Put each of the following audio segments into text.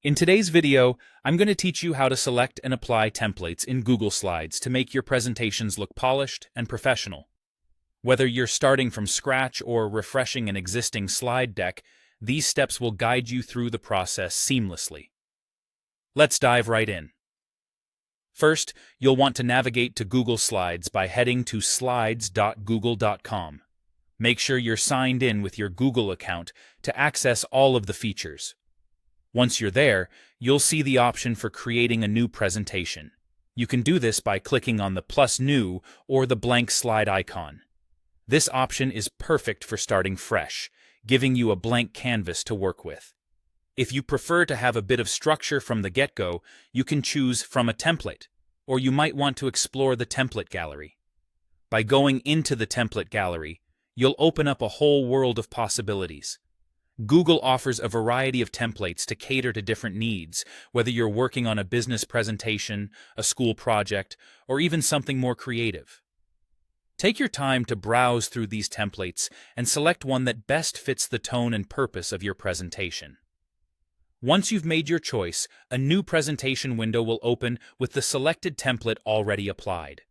In today's video, I'm going to teach you how to select and apply templates in Google Slides to make your presentations look polished and professional. Whether you're starting from scratch or refreshing an existing slide deck, these steps will guide you through the process seamlessly. Let's dive right in. First, you'll want to navigate to Google Slides by heading to slides.google.com. Make sure you're signed in with your Google account to access all of the features. Once you're there, you'll see the option for creating a new presentation. You can do this by clicking on the plus new or the blank slide icon. This option is perfect for starting fresh, giving you a blank canvas to work with. If you prefer to have a bit of structure from the get-go, you can choose from a template, or you might want to explore the template gallery. By going into the template gallery, you'll open up a whole world of possibilities. Google offers a variety of templates to cater to different needs, whether you're working on a business presentation, a school project, or even something more creative. Take your time to browse through these templates and select one that best fits the tone and purpose of your presentation. Once you've made your choice, a new presentation window will open with the selected template already applied.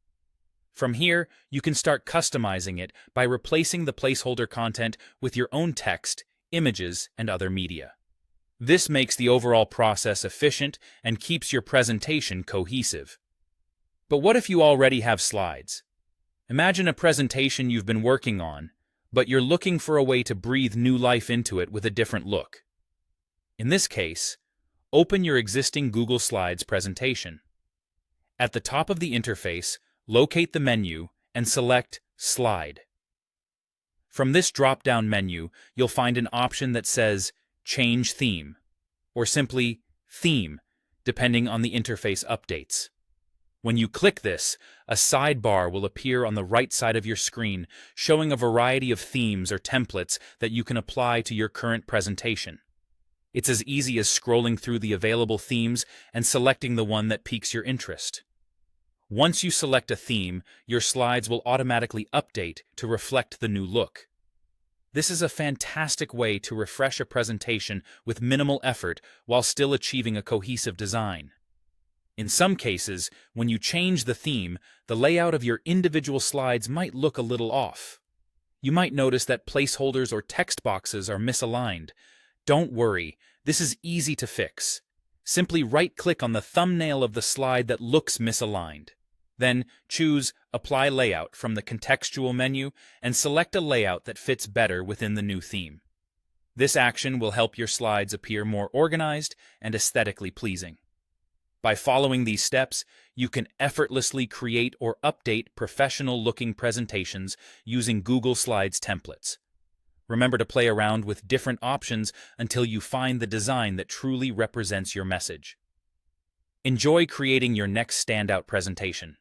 From here, you can start customizing it by replacing the placeholder content with your own text, images, and other media. This makes the overall process efficient and keeps your presentation cohesive. But what if you already have slides? Imagine a presentation you've been working on, but you're looking for a way to breathe new life into it with a different look. In this case, open your existing Google Slides presentation. At the top of the interface, locate the menu and select Slide. From this drop-down menu, you'll find an option that says Change Theme, or simply Theme, depending on the interface updates. When you click this, a sidebar will appear on the right side of your screen, showing a variety of themes or templates that you can apply to your current presentation. It's as easy as scrolling through the available themes and selecting the one that piques your interest. Once you select a theme, your slides will automatically update to reflect the new look. This is a fantastic way to refresh a presentation with minimal effort while still achieving a cohesive design. In some cases, when you change the theme, the layout of your individual slides might look a little off. You might notice that placeholders or text boxes are misaligned. Don't worry, this is easy to fix. Simply right-click on the thumbnail of the slide that looks misaligned. Then choose Apply Layout from the contextual menu and select a layout that fits better within the new theme. This action will help your slides appear more organized and aesthetically pleasing. By following these steps, you can effortlessly create or update professional-looking presentations using Google Slides templates. Remember to play around with different options until you find the design that truly represents your message. Enjoy creating your next standout presentation.